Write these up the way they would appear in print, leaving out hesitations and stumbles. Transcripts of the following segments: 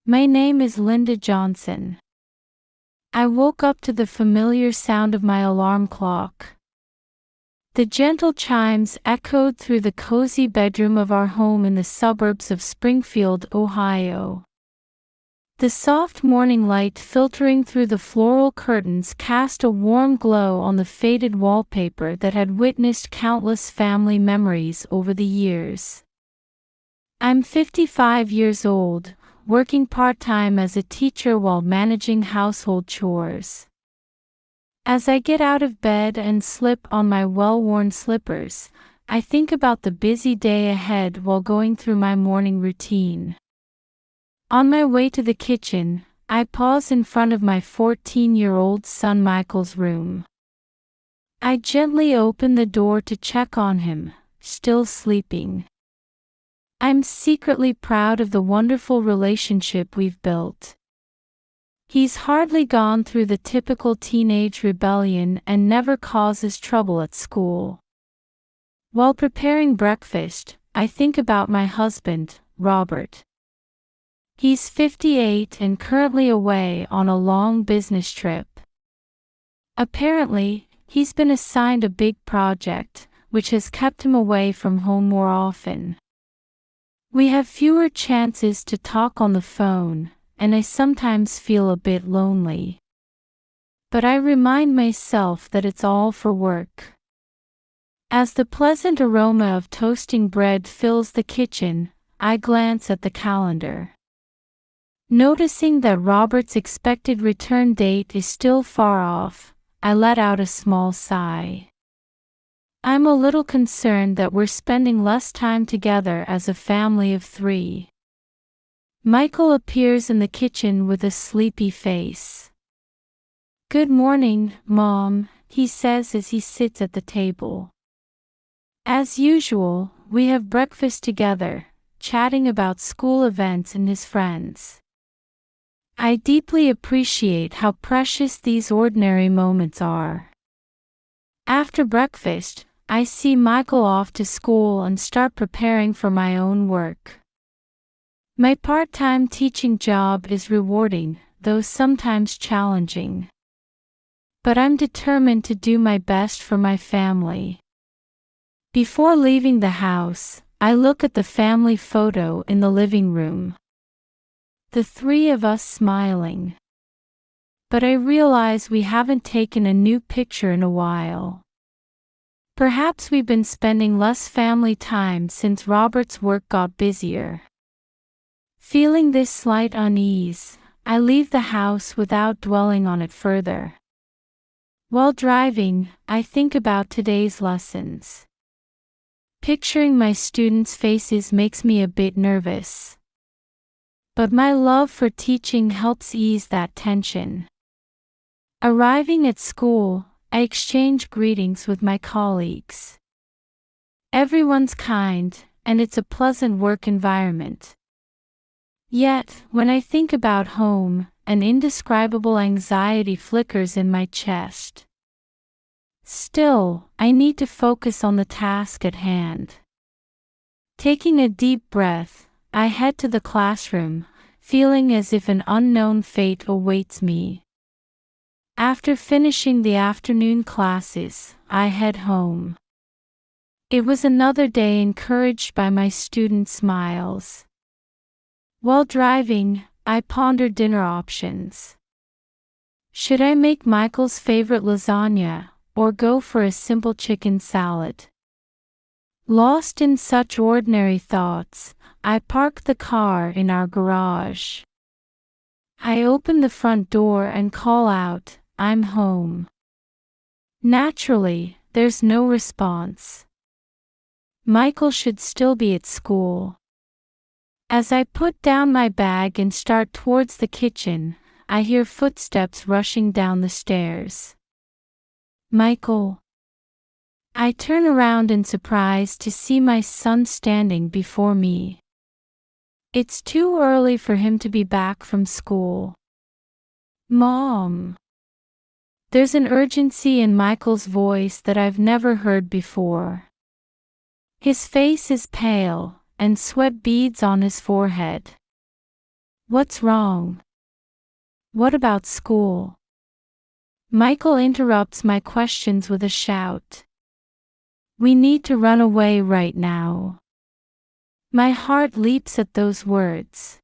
My name is Linda Johnson. I woke up to the familiar sound of my alarm clock. The gentle chimes echoed through the cozy bedroom of our home in the suburbs of Springfield, Ohio. The soft morning light filtering through the floral curtains cast a warm glow on the faded wallpaper that had witnessed countless family memories over the years. I'm 55 years old, working part-time as a teacher while managing household chores. As I get out of bed and slip on my well-worn slippers, I think about the busy day ahead while going through my morning routine. On my way to the kitchen, I pause in front of my 14-year-old son Michael's room. I gently open the door to check on him, still sleeping. I'm secretly proud of the wonderful relationship we've built. He's hardly gone through the typical teenage rebellion and never causes trouble at school. While preparing breakfast, I think about my husband, Robert. He's 58 and currently away on a long business trip. Apparently, he's been assigned a big project, which has kept him away from home more often. We have fewer chances to talk on the phone, and I sometimes feel a bit lonely. But I remind myself that it's all for work. As the pleasant aroma of toasting bread fills the kitchen, I glance at the calendar. Noticing that Robert's expected return date is still far off, I let out a small sigh. I'm a little concerned that we're spending less time together as a family of 3. Michael appears in the kitchen with a sleepy face. "Good morning, Mom," he says as he sits at the table. As usual, we have breakfast together, chatting about school events and his friends. I deeply appreciate how precious these ordinary moments are. After breakfast, I see Michael off to school and start preparing for my own work. My part-time teaching job is rewarding, though sometimes challenging. But I'm determined to do my best for my family. Before leaving the house, I look at the family photo in the living room. The 3 of us smiling. But I realize we haven't taken a new picture in a while. Perhaps we've been spending less family time since Robert's work got busier. Feeling this slight unease, I leave the house without dwelling on it further. While driving, I think about today's lessons. Picturing my students' faces makes me a bit nervous. But my love for teaching helps ease that tension. Arriving at school, I exchange greetings with my colleagues. Everyone's kind, and it's a pleasant work environment. Yet, when I think about home, an indescribable anxiety flickers in my chest. Still, I need to focus on the task at hand. Taking a deep breath, I head to the classroom, feeling as if an unknown fate awaits me. After finishing the afternoon classes, I head home. It was another day encouraged by my students' smiles. While driving, I ponder dinner options. Should I make Michael's favorite lasagna, or go for a simple chicken salad? Lost in such ordinary thoughts, I park the car in our garage. I open the front door and call out, "I'm home." Naturally, there's no response. Michael should still be at school. As I put down my bag and start towards the kitchen, I hear footsteps rushing down the stairs. "Michael." I turn around in surprise to see my son standing before me. It's too early for him to be back from school. "Mom." There's an urgency in Michael's voice that I've never heard before. His face is pale, and sweat beads on his forehead. What's wrong? What about school? Michael interrupts my questions with a shout. We need to run away right now. My heart leaps at those words.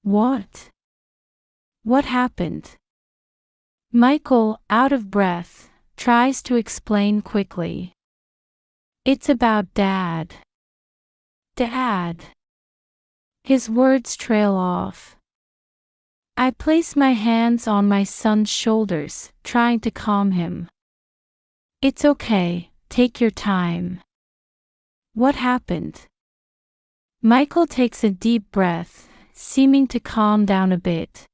What? What happened? Michael, out of breath, tries to explain quickly. It's about Dad. Dad. His words trail off. I place my hands on my son's shoulders, trying to calm him. It's okay, take your time. What happened? Michael takes a deep breath, seeming to calm down a bit.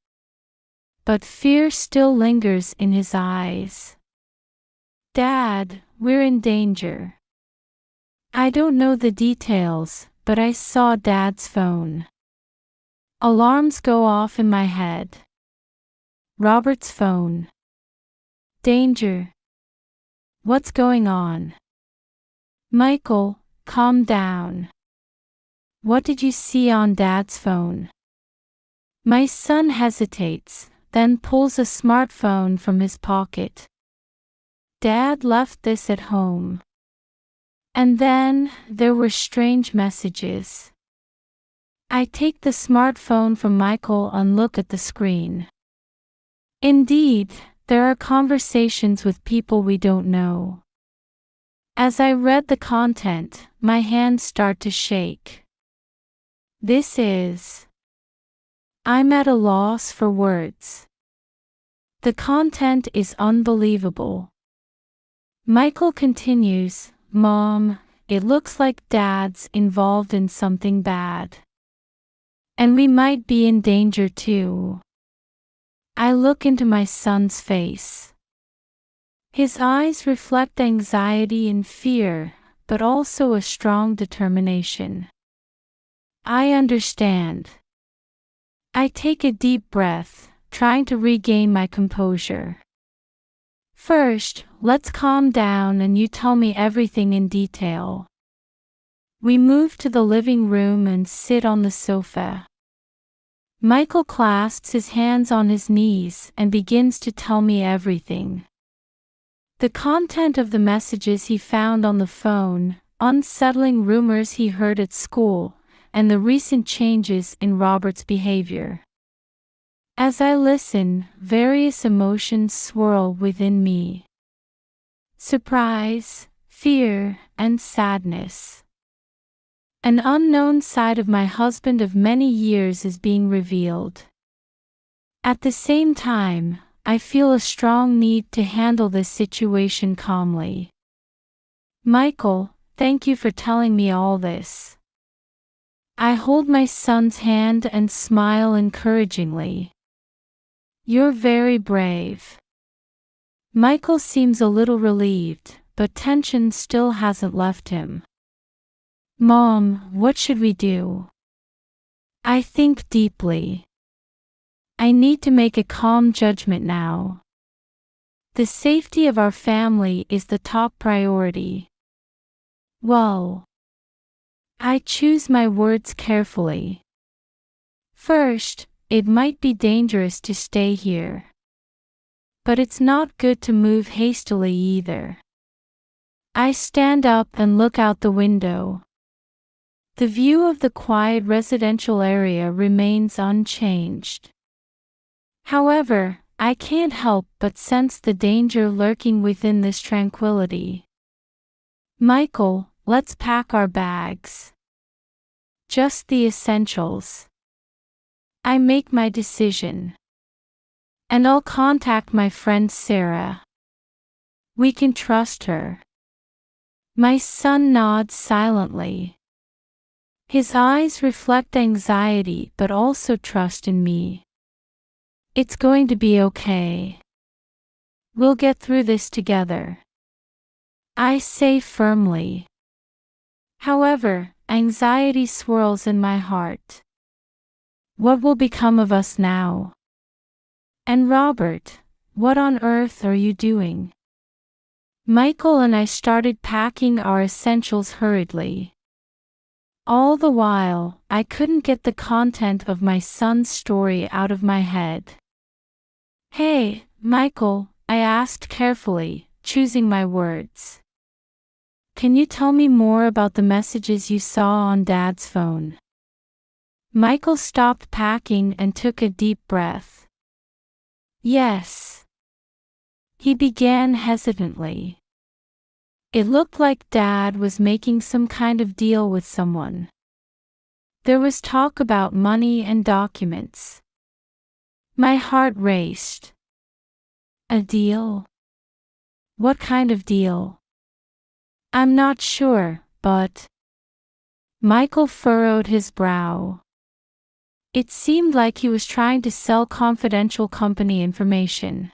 But fear still lingers in his eyes. Dad, we're in danger. I don't know the details, but I saw Dad's phone. Alarms go off in my head. Robert's phone. Danger. What's going on? Michael, calm down. What did you see on Dad's phone? My son hesitates, then pulls a smartphone from his pocket. Dad left this at home. And then, there were strange messages. I take the smartphone from Michael and look at the screen. Indeed, there are conversations with people we don't know. As I read the content, my hands start to shake. I'm at a loss for words. The content is unbelievable. Michael continues, Mom, it looks like Dad's involved in something bad. And we might be in danger too. I look into my son's face. His eyes reflect anxiety and fear, but also a strong determination. I understand. I take a deep breath, trying to regain my composure. First, let's calm down and you tell me everything in detail. We move to the living room and sit on the sofa. Michael clasps his hands on his knees and begins to tell me everything. The content of the messages he found on the phone, unsettling rumors he heard at school, and the recent changes in Robert's behavior. As I listen, various emotions swirl within me. Surprise, fear, and sadness. An unknown side of my husband of many years is being revealed. At the same time, I feel a strong need to handle this situation calmly. Michael, thank you for telling me all this. I hold my son's hand and smile encouragingly. You're very brave. Michael seems a little relieved, but tension still hasn't left him. Mom, what should we do? I think deeply. I need to make a calm judgment now. The safety of our family is the top priority. Well, I choose my words carefully. First, it might be dangerous to stay here. But it's not good to move hastily either. I stand up and look out the window. The view of the quiet residential area remains unchanged. However, I can't help but sense the danger lurking within this tranquility. Michael, let's pack our bags. Just the essentials. I make my decision. And I'll contact my friend Sarah. We can trust her. My son nods silently. His eyes reflect anxiety but also trust in me. It's going to be okay. We'll get through this together. I say firmly. However, anxiety swirls in my heart. What will become of us now? And Robert, what on earth are you doing? Michael and I started packing our essentials hurriedly. All the while, I couldn't get the content of my son's story out of my head. "Hey, Michael," I asked carefully, choosing my words. "Can you tell me more about the messages you saw on Dad's phone?" Michael stopped packing and took a deep breath. "Yes," he began hesitantly. "It looked like Dad was making some kind of deal with someone. There was talk about money and documents." My heart raced. "A deal? What kind of deal?" "I'm not sure, but—" Michael furrowed his brow. It seemed like he was trying to sell confidential company information.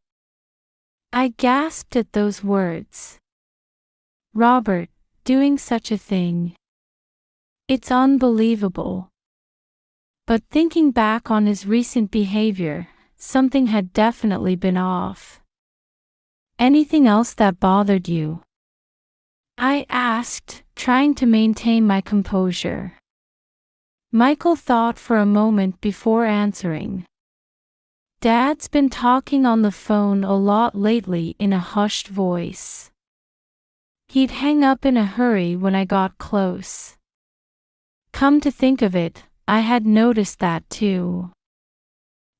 I gasped at those words. "Robert, doing such a thing. It's unbelievable." But thinking back on his recent behavior, something had definitely been off. "Anything else that bothered you?" I asked, trying to maintain my composure. Michael thought for a moment before answering. "Dad's been talking on the phone a lot lately in a hushed voice. He'd hang up in a hurry when I got close." Come to think of it, I had noticed that too.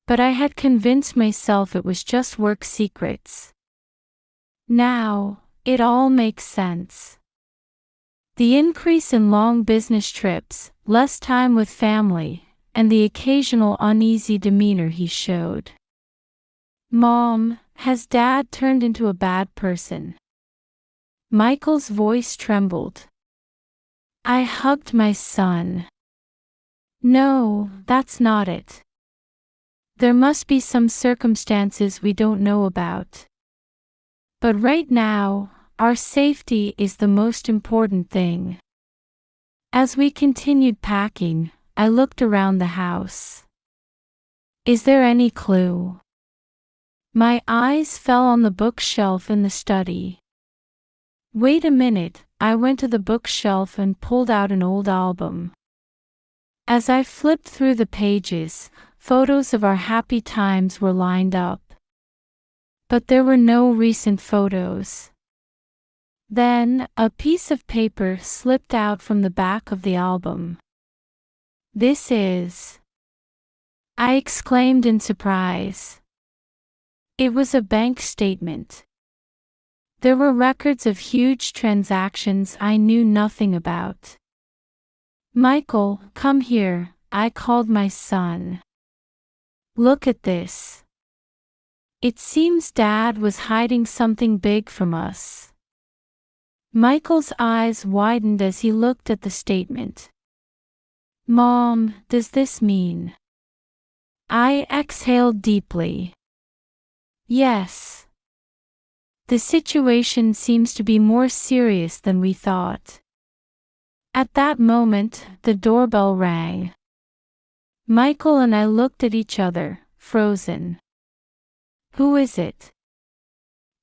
But I had convinced myself it was just work secrets. Now, it all makes sense. The increase in long business trips, less time with family, and the occasional uneasy demeanor he showed. "Mom, has Dad turned into a bad person?" Michael's voice trembled. I hugged my son. "No, that's not it. There must be some circumstances we don't know about. But right now, our safety is the most important thing." As we continued packing, I looked around the house. "Is there any clue?" My eyes fell on the bookshelf in the study. "Wait a minute," I went to the bookshelf and pulled out an old album. As I flipped through the pages, photos of our happy times were lined up. But there were no recent photos. Then, a piece of paper slipped out from the back of the album. "This is—" I exclaimed in surprise. It was a bank statement. There were records of huge transactions I knew nothing about. "Michael, come here," I called my son. "Look at this. It seems Dad was hiding something big from us." Michael's eyes widened as he looked at the statement. "Mom, does this mean—" I exhaled deeply. "Yes. The situation seems to be more serious than we thought." At that moment, the doorbell rang. Michael and I looked at each other, frozen. "Who is it?"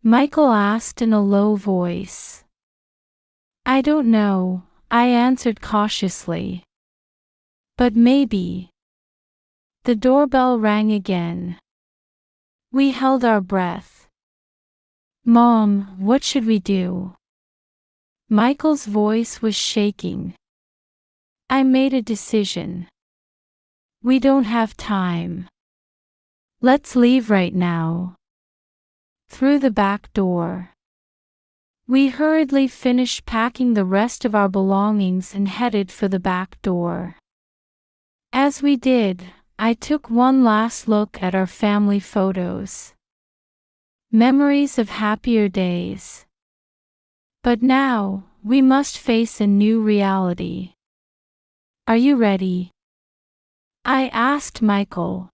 Michael asked in a low voice. "I don't know," I answered cautiously. "But maybe—" The doorbell rang again. We held our breath. "Mom, what should we do?" Michael's voice was shaking. I made a decision. "We don't have time. Let's leave right now." Through the back door. We hurriedly finished packing the rest of our belongings and headed for the back door. As we did, I took one last look at our family photos. Memories of happier days. But now, we must face a new reality. "Are you ready?" I asked Michael.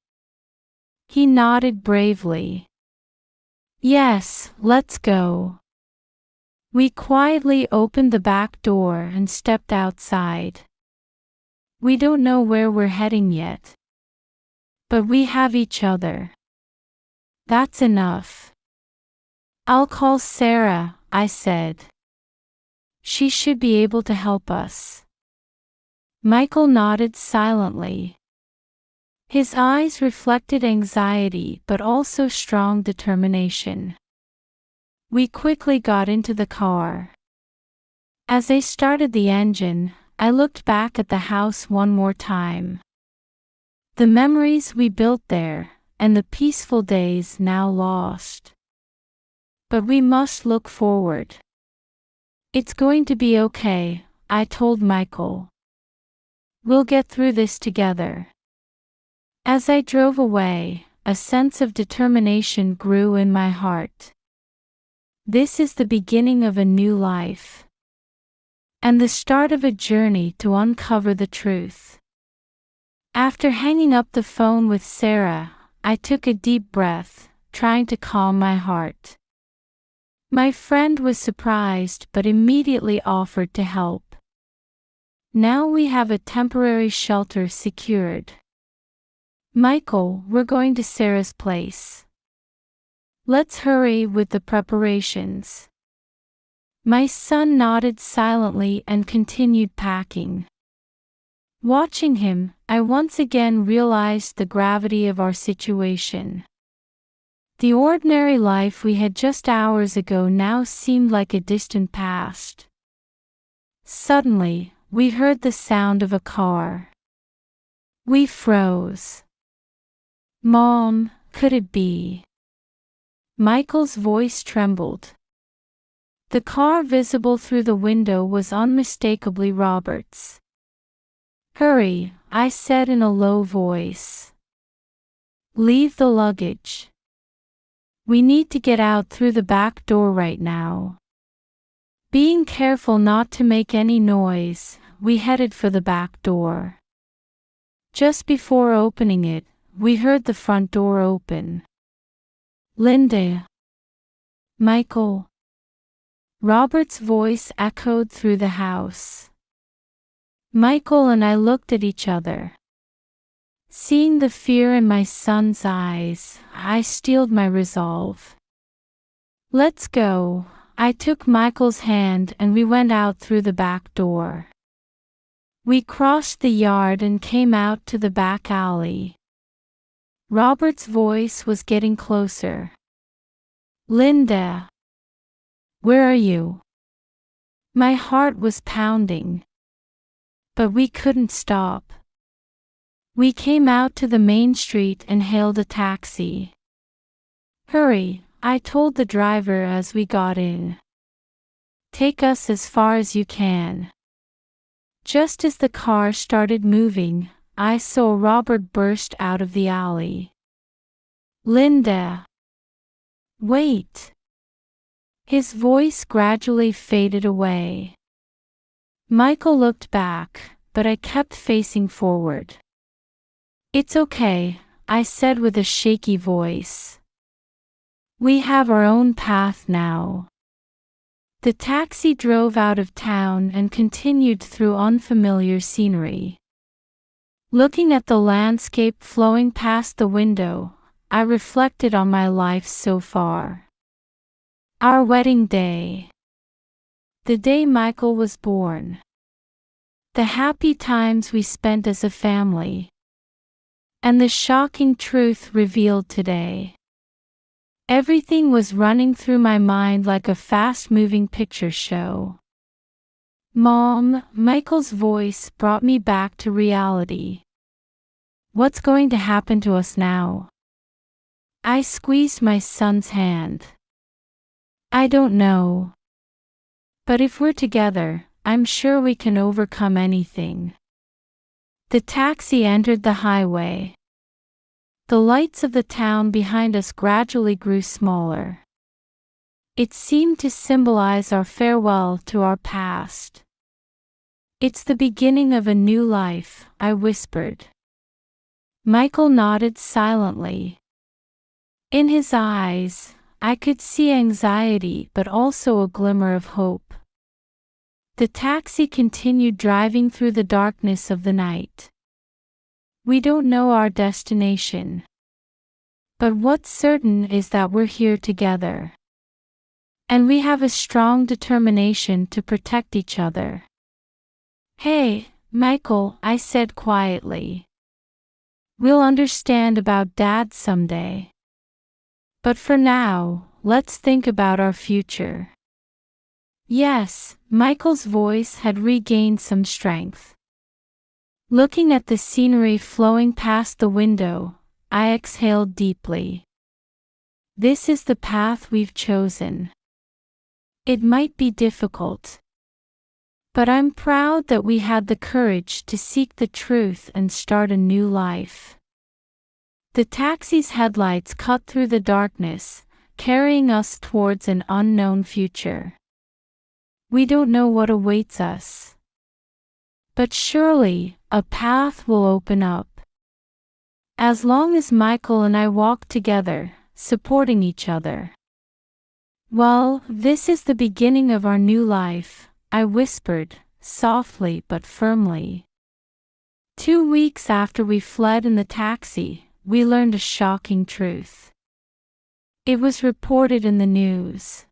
He nodded bravely. "Yes, let's go." We quietly opened the back door and stepped outside. We don't know where we're heading yet. But we have each other. That's enough. "I'll call Sarah," I said. "She should be able to help us." Michael nodded silently. His eyes reflected anxiety but also strong determination. We quickly got into the car. As I started the engine, I looked back at the house one more time. The memories we built there, and the peaceful days now lost. But we must look forward. It's going to be okay, I told Michael. We'll get through this together. As I drove away, a sense of determination grew in my heart. This is the beginning of a new life. And the start of a journey to uncover the truth. After hanging up the phone with Sarah, I took a deep breath, trying to calm my heart. My friend was surprised but immediately offered to help. Now we have a temporary shelter secured. Michael, we're going to Sarah's place. Let's hurry with the preparations. My son nodded silently and continued packing. Watching him, I once again realized the gravity of our situation. The ordinary life we had just hours ago now seemed like a distant past. Suddenly, we heard the sound of a car. We froze. Mom, could it be? Michael's voice trembled. The car visible through the window was unmistakably Robert's. Hurry, I said in a low voice. Leave the luggage. We need to get out through the back door right now. Being careful not to make any noise, we headed for the back door. Just before opening it, we heard the front door open. Linda. Michael. Robert's voice echoed through the house. Michael and I looked at each other. Seeing the fear in my son's eyes, I steeled my resolve. Let's go. I took Michael's hand and we went out through the back door. We crossed the yard and came out to the back alley. Robert's voice was getting closer. Linda. Where are you? My heart was pounding. But we couldn't stop. We came out to the main street and hailed a taxi. Hurry, I told the driver as we got in. Take us as far as you can. Just as the car started moving, I saw Robert burst out of the alley. Linda. Wait. His voice gradually faded away. Michael looked back, but I kept facing forward. It's okay, I said with a shaky voice. We have our own path now. The taxi drove out of town and continued through unfamiliar scenery. Looking at the landscape flowing past the window, I reflected on my life so far. Our wedding day. The day Michael was born. The happy times we spent as a family. And the shocking truth revealed today. Everything was running through my mind like a fast-moving picture show. Mom, Michael's voice brought me back to reality. What's going to happen to us now? I squeezed my son's hand. I don't know. But if we're together, I'm sure we can overcome anything. The taxi entered the highway. The lights of the town behind us gradually grew smaller. It seemed to symbolize our farewell to our past. It's the beginning of a new life, I whispered. Michael nodded silently. In his eyes, I could see anxiety but also a glimmer of hope. The taxi continued driving through the darkness of the night. We don't know our destination. But what's certain is that we're here together. And we have a strong determination to protect each other. Hey, Michael, I said quietly. We'll understand about Dad someday. But for now, let's think about our future. Yes, Michael's voice had regained some strength. Looking at the scenery flowing past the window, I exhaled deeply. This is the path we've chosen. It might be difficult, but I'm proud that we had the courage to seek the truth and start a new life. The taxi's headlights cut through the darkness, carrying us towards an unknown future. We don't know what awaits us, but surely a path will open up. As long as Michael and I walk together, supporting each other. Well, this is the beginning of our new life, I whispered, softly but firmly. 2 weeks after we fled in the taxi, we learned a shocking truth. It was reported in the news.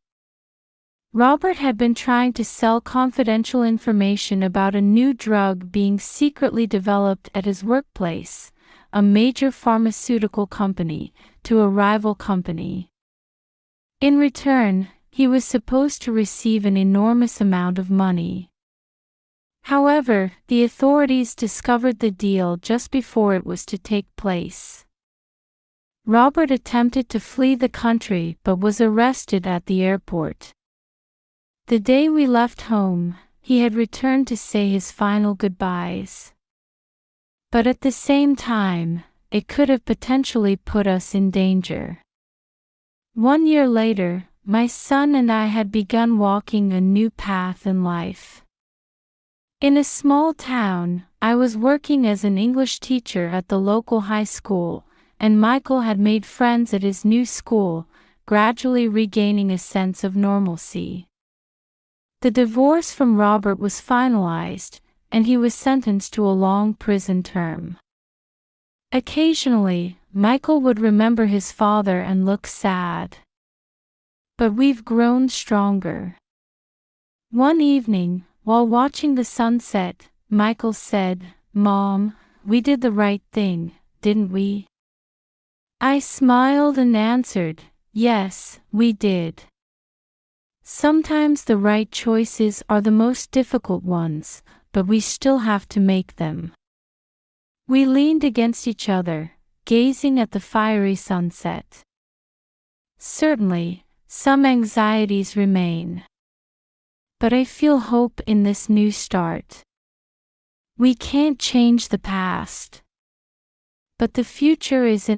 Robert had been trying to sell confidential information about a new drug being secretly developed at his workplace, a major pharmaceutical company, to a rival company. In return, he was supposed to receive an enormous amount of money. However, the authorities discovered the deal just before it was to take place. Robert attempted to flee the country but was arrested at the airport. The day we left home, he had returned to say his final goodbyes. But at the same time, it could have potentially put us in danger. 1 year later, my son and I had begun walking a new path in life. In a small town, I was working as an English teacher at the local high school, and Michael had made friends at his new school, gradually regaining a sense of normalcy. The divorce from Robert was finalized, and he was sentenced to a long prison term. Occasionally, Michael would remember his father and look sad. But we've grown stronger. One evening, while watching the sunset, Michael said, "Mom, we did the right thing, didn't we?" I smiled and answered, "Yes, we did." Sometimes the right choices are the most difficult ones, but we still have to make them. We leaned against each other, gazing at the fiery sunset. Certainly, some anxieties remain. But I feel hope in this new start. We can't change the past. But the future is in